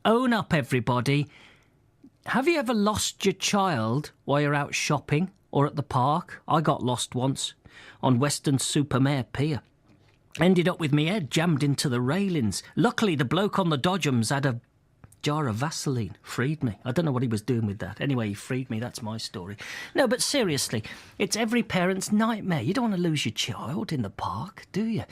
Own up, everybody. Have you ever lost your child while you're out shopping or at the park? I got lost once on Weston-super-Mare Pier. Ended up with me head jammed into the railings. Luckily, the bloke on the Dodgems had a jar of Vaseline. Freed me. I don't know what he was doing with that. Anyway, he freed me. That's my story. No, but seriously, it's every parent's nightmare. You don't want to lose your child in the park, do you?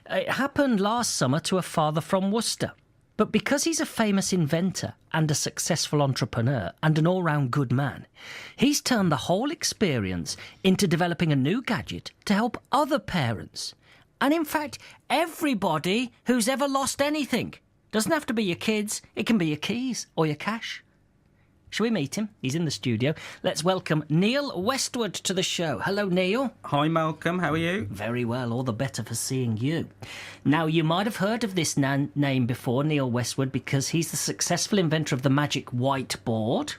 It happened last summer to a father from Worcester. But because he's a famous inventor and a successful entrepreneur and an all-round good man, he's turned the whole experience into developing a new gadget to help other parents. And in fact, everybody who's ever lost anything. Doesn't have to be your kids, it can be your keys or your cash. Shall we meet him? He's in the studio. Let's welcome Neil Westwood to the show. Hello, Neil. Hi, Malcolm. How are you? Very well. All the better for seeing you. Now, you might have heard of this name before, Neil Westwood, because he's the successful inventor of the magic whiteboard.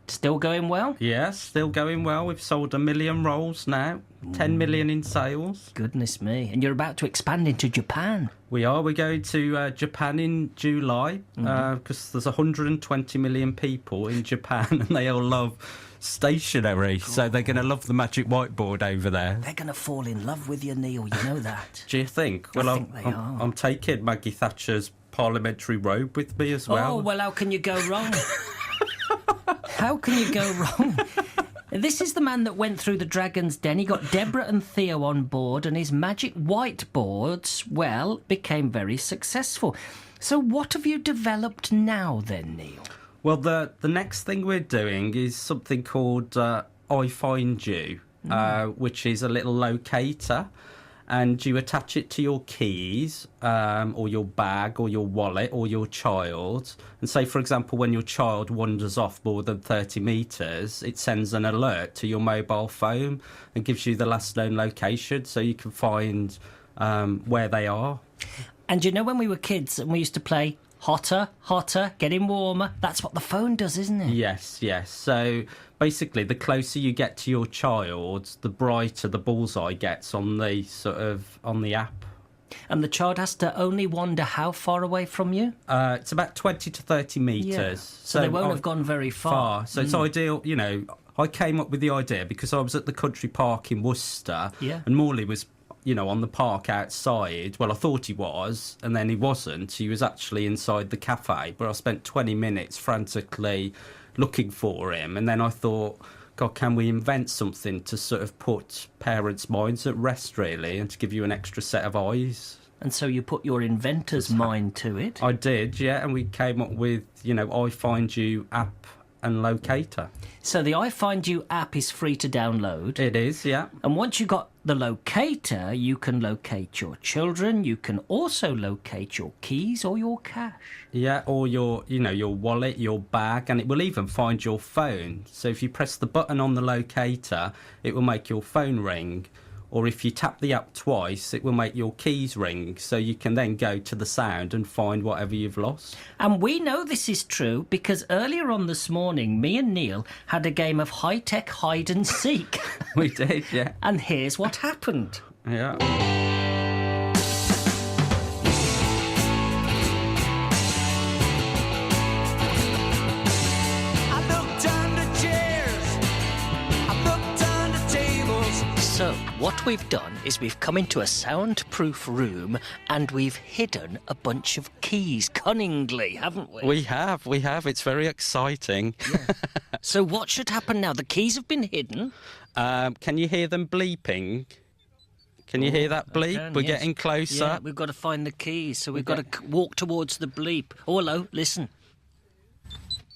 Still going well? Yes, still going well. We've sold 1 million rolls now. 10 million in sales. Goodness me. And you're about to expand into Japan. We are. We're going to Japan in July because there's 120 million people in Japan and they all love stationery. So they're going to love the magic whiteboard over there. They're going to fall in love with you, Neil. You know that. Do you think? I think they are. I'm taking Maggie Thatcher's parliamentary robe with me as well. Oh, well, how can you go wrong? How can you go wrong? This is the man that went through the Dragon's Den. He got Deborah and Theo on board, and his magic whiteboards, well, became very successful. So what have you developed now then, Neil? Well, the next thing we're doing is something called ifindyou, which is a little locator. And you attach it to your keys or your bag or your wallet or your child. And say, for example, when your child wanders off more than 30 metres, it sends an alert to your mobile phone and gives you the last known location so you can find where they are. And you know when we were kids and we used to play hotter, hotter, getting warmer, that's what the phone does, isn't it? Yes. So basically, the closer you get to your child, the brighter the bullseye gets on the app. And the child has to only wander how far away from you? It's about 20 to 30 metres. Yeah. So they won't have gone very far. So it's ideal, you know. I came up with the idea because I was at the country park in Worcester and Morley was, you know, on the park outside. Well, I thought he was, and then he wasn't. He was actually inside the cafe, but I spent 20 minutes frantically looking for him. And then I thought, God, can we invent something to sort of put parents' minds at rest, really, and to give you an extra set of eyes? And so you put your inventor's mind to it? I did, yeah, and we came up with, you know, ifindyou app and locator. So the ifindyou app is free to download. It is, yeah. And once you got the locator, you can locate your children. You can also locate your keys or your cash. Yeah, or your wallet, your bag, and it will even find your phone. So if you press the button on the locator, it will make your phone ring. Or if you tap the app twice, it will make your keys ring, so you can then go to the sound and find whatever you've lost. And we know this is true because earlier on this morning, me and Neil had a game of high-tech hide-and-seek. We did, yeah. And here's what happened. Yeah. So, what we've done is we've come into a soundproof room and we've hidden a bunch of keys cunningly, haven't we? We have. It's very exciting. Yeah. So what should happen now? The keys have been hidden. Can you hear them bleeping? Can you hear that bleep? We're getting closer. Yeah, we've got to find the keys, so we've got to walk towards the bleep. Oh, hello, listen.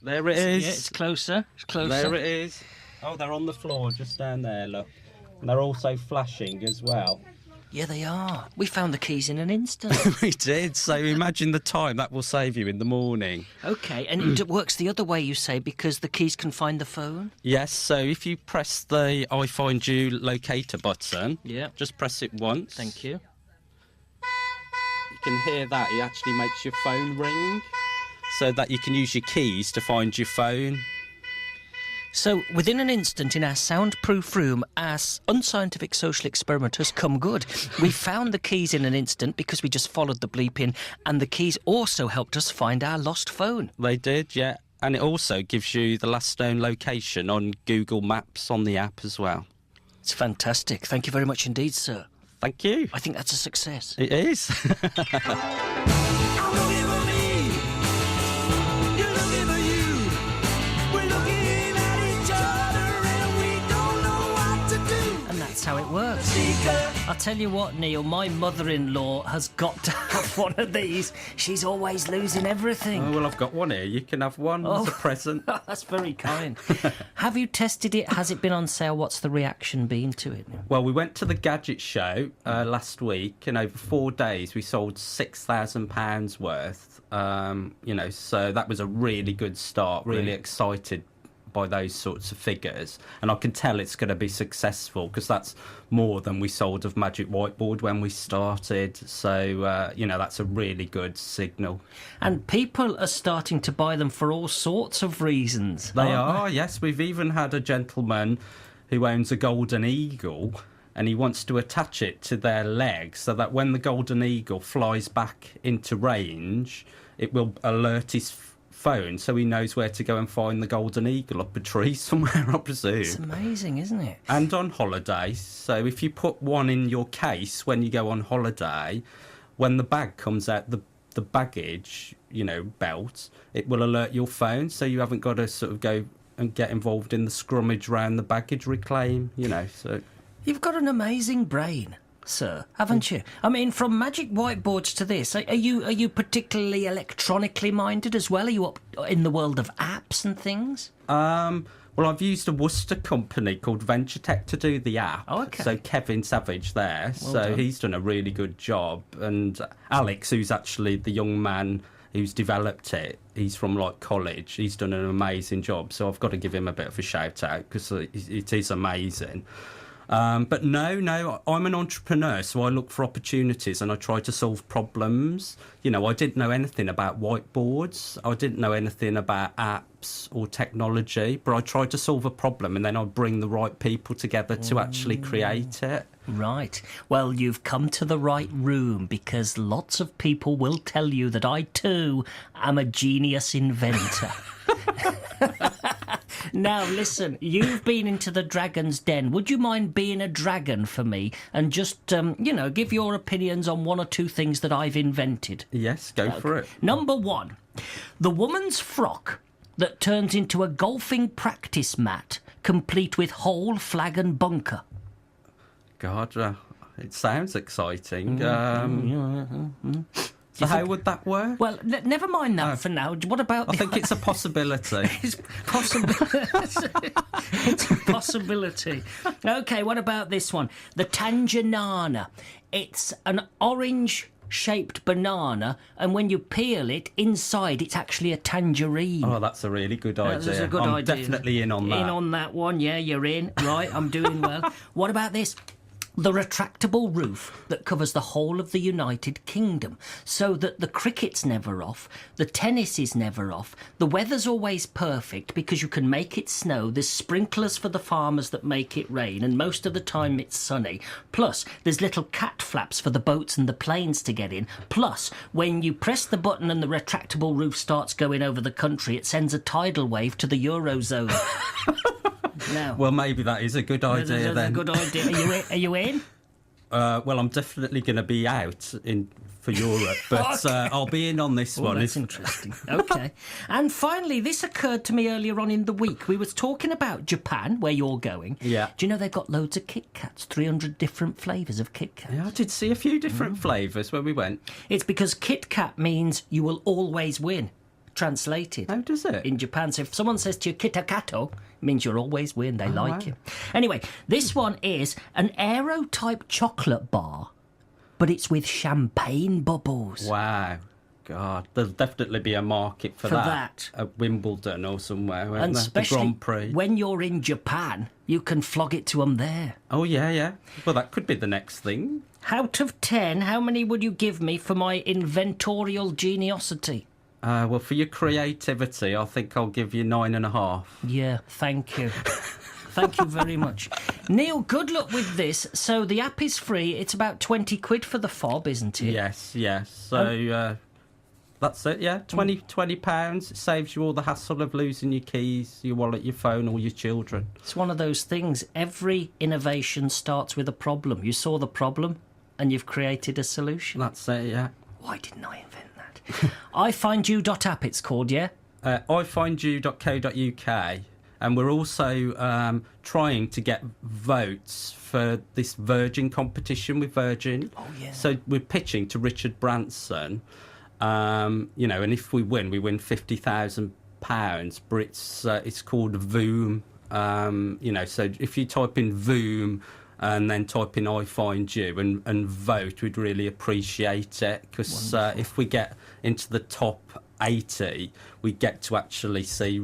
There it is. Yeah, it's closer. It's closer. There it is. Oh, they're on the floor just down there, look. And they're also flashing as well. Yeah, they are. We found the keys in an instant. We did. So imagine the time that will save you in the morning. OK, and it works the other way, you say, because the keys can find the phone? Yes, so if you press the ifindyou locator button, just press it once. Thank you. You can hear that. It actually makes your phone ring so that you can use your keys to find your phone. So, within an instant in our soundproof room, our unscientific social experiment has come good. We found the keys in an instant because we just followed the bleep in, and the keys also helped us find our lost phone. They did, yeah. And it also gives you the last known location on Google Maps on the app as well. It's fantastic. Thank you very much indeed, sir. Thank you. I think that's a success. It is. That's how it works. I'll tell you what, Neil, my mother-in-law has got to have one of these. She's always losing everything. Oh, well, I've got one here. You can have one as a present. That's very kind. Have you tested it? Has it been on sale? What's the reaction been to it? Well, we went to the gadget show last week, and over 4 days we sold £6,000 worth. So that was a really good start. Really excited by those sorts of figures, and I can tell it's going to be successful because that's more than we sold of Magic Whiteboard when we started. So that's a really good signal. And people are starting to buy them for all sorts of reasons. They are, yes. We've even had a gentleman who owns a golden eagle, and he wants to attach it to their leg so that when the golden eagle flies back into range, it will alert his phone so he knows where to go and find the golden eagle up a tree somewhere, I presume. It's amazing, isn't it? And on holiday. So if you put one in your case when you go on holiday, when the bag comes out, the baggage, belt, it will alert your phone, so you haven't got to sort of go and get involved in the scrummage around the baggage reclaim, so... You've got an amazing brain, sir, haven't you? I mean, from Magic Whiteboards to this, are you particularly electronically minded as well? Are you up in the world of apps and things? Well, I've used a Worcester company called Venture Tech to do the app. Oh, okay. So Kevin Savage there. Well so done. He's done a really good job. And Alex, who's actually the young man who's developed it, he's from college. He's done an amazing job. So I've got to give him a bit of a shout out because it is amazing. But no, I'm an entrepreneur, so I look for opportunities and I try to solve problems. I didn't know anything about whiteboards. I didn't know anything about apps or technology, but I tried to solve a problem and then I'd bring the right people together to actually create it. Right. Well, you've come to the right room because lots of people will tell you that I, too, am a genius inventor. Now, listen, you've been into the dragon's den. Would you mind being a dragon for me and just, give your opinions on one or two things that I've invented? Yes, go for it. Number one, the woman's frock that turns into a golfing practice mat, complete with hole, flag and bunker. God, it sounds exciting. So how would that work? Well, never mind that for now. What about... I think it's a possibility. It's a possibility. OK, what about this one? The Tangerana. It's an orange-shaped banana, and when you peel it, inside it's actually a tangerine. Oh, that's a really good idea. That's a good I'm idea. definitely in on that. In on that one, yeah, you're in. Right, I'm doing well. What about this? The retractable roof that covers the whole of the United Kingdom, so that the cricket's never off, the tennis is never off, the weather's always perfect because you can make it snow, there's sprinklers for the farmers that make it rain, and most of the time it's sunny. Plus, there's little cat flaps for the boats and the planes to get in. Plus, when you press the button and the retractable roof starts going over the country, it sends a tidal wave to the Eurozone. Now, well, maybe that is a good idea then. That's a good idea. Are you in? Well, I'm definitely going to be out for Europe, but Okay. I'll be in on this one. That's interesting. OK. And finally, this occurred to me earlier on in the week. We was talking about Japan, where you're going. Yeah. Do you know they've got loads of Kit Kats, 300 different flavours of Kit Kats? Yeah, I did see a few different flavours when we went. It's because Kit Kat means you will always win. Translated. How does it? In Japan. So if someone says to you Kitakato, it means you'll always win. They like wow. you. Anyway, this one is an aero-type chocolate bar, but it's with champagne bubbles. Wow. God, there'll definitely be a market for that. At Wimbledon or somewhere. And the especially Grand Prix. when you're in Japan, you can flog it to them there. Oh, yeah. Well, that could be the next thing. Out of 10, how many would you give me for my inventorial geniosity? Well, for your creativity, I think I'll give you 9.5. Yeah, thank you. Thank you very much. Neil, good luck with this. So the app is free. It's about 20 quid for the fob, isn't it? Yes. So that's it, yeah. £20. It saves you all the hassle of losing your keys, your wallet, your phone, or your children. It's one of those things. Every innovation starts with a problem. You saw the problem and you've created a solution. That's it, yeah. Why didn't I invent that? ifindyou.app it's called, yeah? ifindyou.co.uk. And we're also trying to get votes for this Virgin competition with Virgin. Oh, yeah. So we're pitching to Richard Branson, and if we win £50,000. But it's called Voom. So if you type in Voom and then type in I Find You and vote, we'd really appreciate it. Because if we get into the top 80, we get to actually see,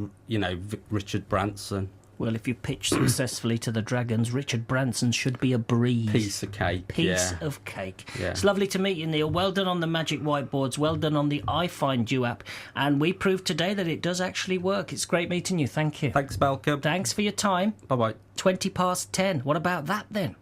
Richard Branson. Well, if you pitch successfully to the Dragons, Richard Branson should be a breeze. Piece of cake. Piece of cake. Yeah. It's lovely to meet you, Neil. Well done on the magic whiteboards. Well done on the I Find You app. And we proved today that it does actually work. It's great meeting you. Thank you. Thanks, Malcolm. Thanks for your time. Bye-bye. 10:20. What about that then?